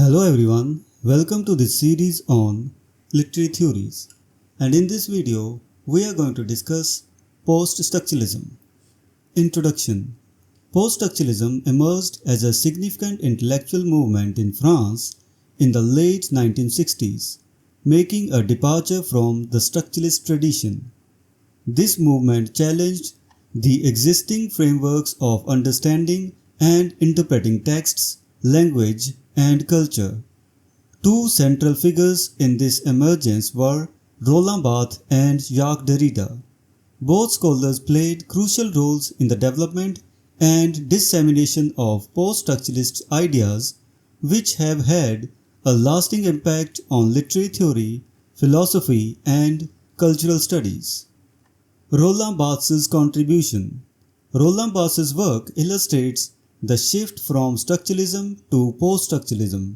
Hello everyone, welcome to this series on literary theories, and in this video we are going to discuss post-structuralism. Introduction. Post-structuralism emerged as a significant intellectual movement in France in the late 1960s, making a departure from the structuralist tradition. This movement challenged the existing frameworks of understanding and interpreting texts, language, and culture. Two central figures in this emergence were Roland Barthes and Jacques Derrida. Both scholars played crucial roles in the development and dissemination of post-structuralist ideas, which have had a lasting impact on literary theory, philosophy, and cultural studies. Roland Barthes' contribution. Roland Barthes' work illustrates the shift from structuralism to post-structuralism.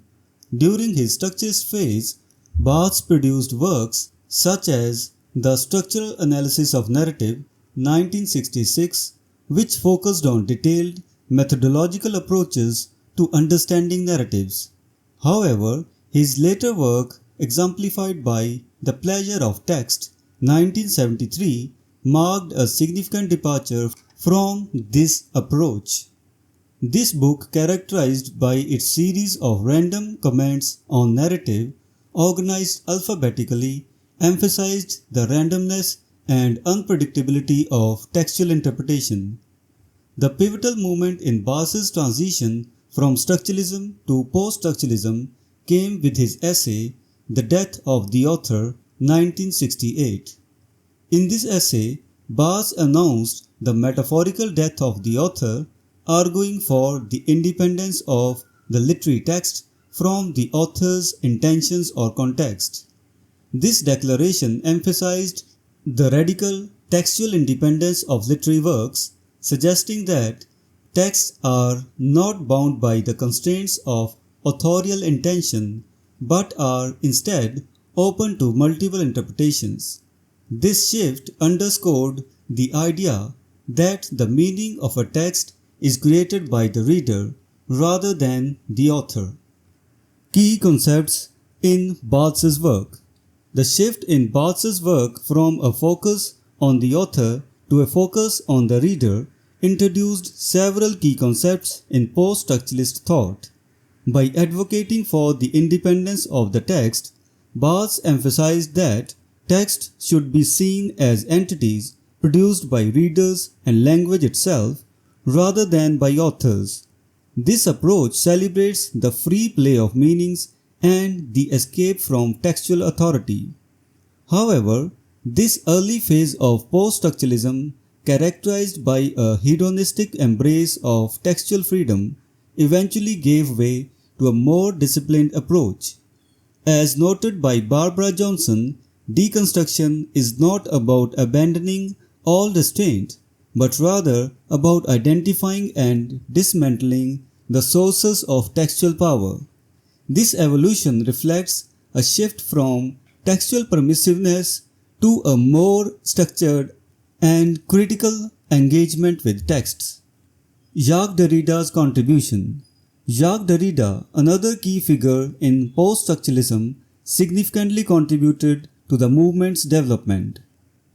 During his structuralist phase, Barthes produced works such as The Structural Analysis of Narrative, 1966, which focused on detailed methodological approaches to understanding narratives. However, his later work, exemplified by The Pleasure of Text, 1973, marked a significant departure from this approach. This book, characterized by its series of random comments on narrative, organized alphabetically, emphasized the randomness and unpredictability of textual interpretation. The pivotal moment in Barthes' transition from structuralism to post-structuralism came with his essay, The Death of the Author, 1968. In this essay, Barthes announced the metaphorical death of the author, arguing for the independence of the literary text from the author's intentions or context. This declaration emphasized the radical textual independence of literary works, suggesting that texts are not bound by the constraints of authorial intention but are instead open to multiple interpretations. This shift underscored the idea that the meaning of a text is created by the reader rather than the author. Key concepts in Barthes' work. The shift in Barthes' work from a focus on the author to a focus on the reader introduced several key concepts in post-structuralist thought. By advocating for the independence of the text, Barthes emphasized that text should be seen as entities produced by readers and language itself rather than by authors. This approach celebrates the free play of meanings and the escape from textual authority. However, this early phase of post-structuralism, characterized by a hedonistic embrace of textual freedom, eventually gave way to a more disciplined approach. As noted by Barbara Johnson, deconstruction is not about abandoning all restraint, but rather about identifying and dismantling the sources of textual power. This evolution reflects a shift from textual permissiveness to a more structured and critical engagement with texts. Jacques Derrida's contribution. Jacques Derrida, another key figure in post-structuralism, significantly contributed to the movement's development.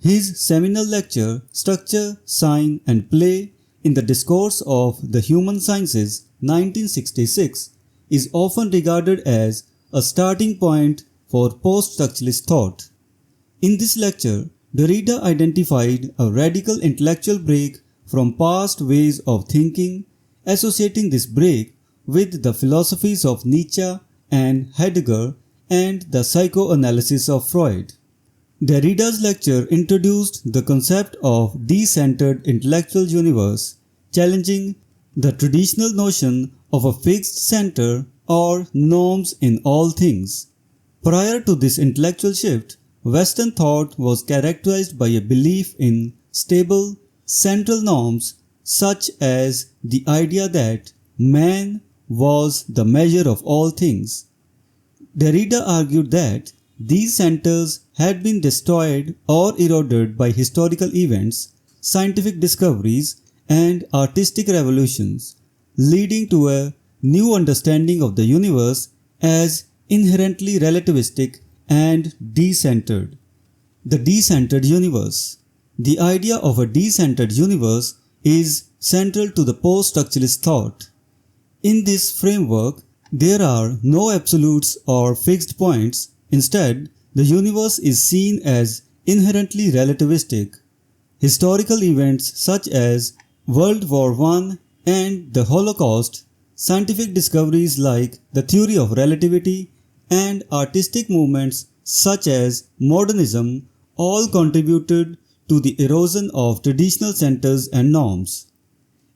His seminal lecture, Structure, Sign and Play in the Discourse of the Human Sciences, 1966, is often regarded as a starting point for post-structuralist thought. In this lecture, Derrida identified a radical intellectual break from past ways of thinking, associating this break with the philosophies of Nietzsche and Heidegger and the psychoanalysis of Freud. Derrida's lecture introduced the concept of de-centered intellectual universe, challenging the traditional notion of a fixed center or norms in all things. Prior to this intellectual shift, Western thought was characterized by a belief in stable, central norms such as the idea that man was the measure of all things. Derrida argued that these centers had been destroyed or eroded by historical events, scientific discoveries, and artistic revolutions, leading to a new understanding of the universe as inherently relativistic and decentered. The decentered universe. The idea of a decentered universe is central to the post-structuralist thought. In this framework, there are no absolutes or fixed points. Instead, the universe is seen as inherently relativistic. Historical events such as World War I and the Holocaust, scientific discoveries like the theory of relativity, and artistic movements such as modernism all contributed to the erosion of traditional centers and norms.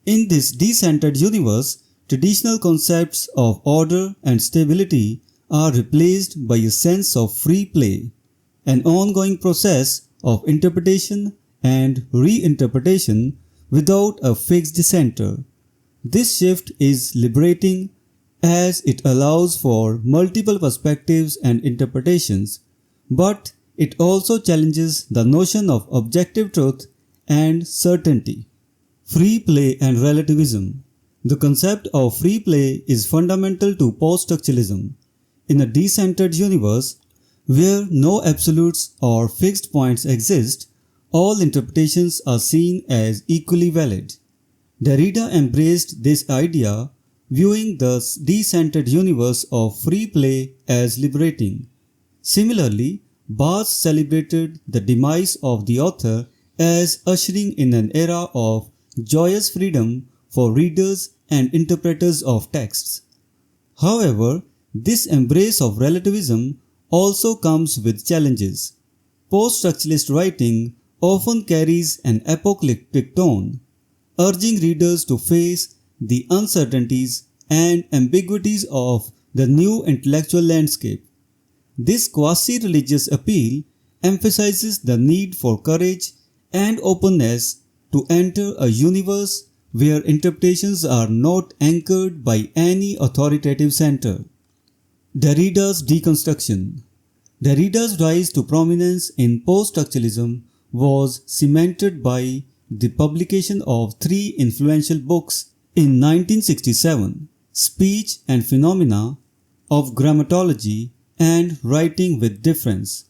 In this decentered universe, traditional concepts of order and stability are replaced by a sense of free play, an ongoing process of interpretation and reinterpretation without a fixed center. This shift is liberating as it allows for multiple perspectives and interpretations, but it also challenges the notion of objective truth and certainty. Free play and relativism. The concept of free play is fundamental to post-structuralism. In a decentered universe, where no absolutes or fixed points exist, all interpretations are seen as equally valid. Derrida embraced this idea, viewing the decentered universe of free play as liberating. Similarly, Barthes celebrated the demise of the author as ushering in an era of joyous freedom for readers and interpreters of texts. However, this embrace of relativism also comes with challenges. Post-structuralist writing often carries an apocalyptic tone, urging readers to face the uncertainties and ambiguities of the new intellectual landscape. This quasi-religious appeal emphasizes the need for courage and openness to enter a universe where interpretations are not anchored by any authoritative center. Derrida's deconstruction. Derrida's rise to prominence in post-structuralism was cemented by the publication of three influential books in 1967, Speech and Phenomena, of Grammatology and Writing with Difference.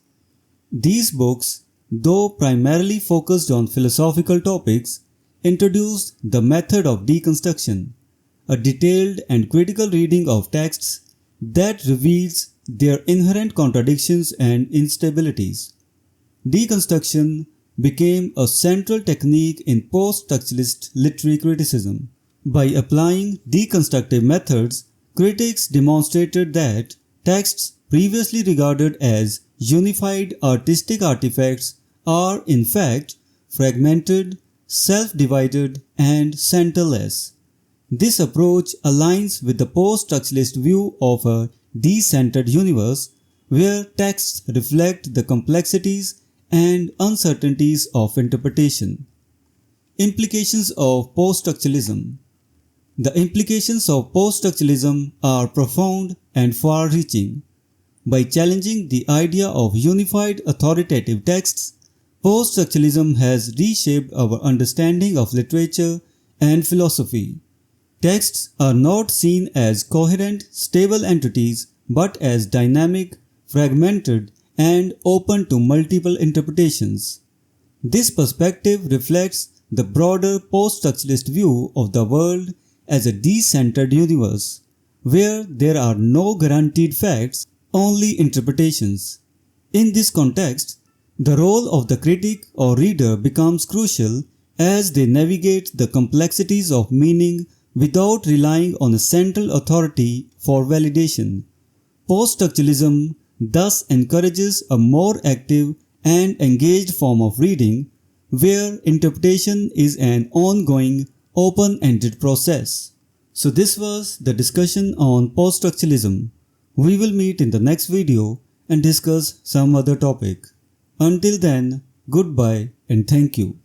These books, though primarily focused on philosophical topics, introduced the method of deconstruction, a detailed and critical reading of texts that reveals their inherent contradictions and instabilities. Deconstruction became a central technique in post-structuralist literary criticism. By applying deconstructive methods, critics demonstrated that texts previously regarded as unified artistic artifacts are in fact fragmented, self-divided, and centerless. This approach aligns with the post-structuralist view of a decentered universe where texts reflect the complexities and uncertainties of interpretation. Implications of post-structuralism. The implications of post-structuralism are profound and far-reaching. By challenging the idea of unified authoritative texts, post-structuralism has reshaped our understanding of literature and philosophy. Texts are not seen as coherent, stable entities but as dynamic, fragmented, and open to multiple interpretations. This perspective reflects the broader post-structuralist view of the world as a decentered universe, where there are no guaranteed facts, only interpretations. In this context, the role of the critic or reader becomes crucial as they navigate the complexities of meaning without relying on a central authority for validation. Post-structuralism thus encourages a more active and engaged form of reading, where interpretation is an ongoing, open-ended process. So this was the discussion on post-structuralism. We will meet in the next video and discuss some other topic. Until then, goodbye and thank you.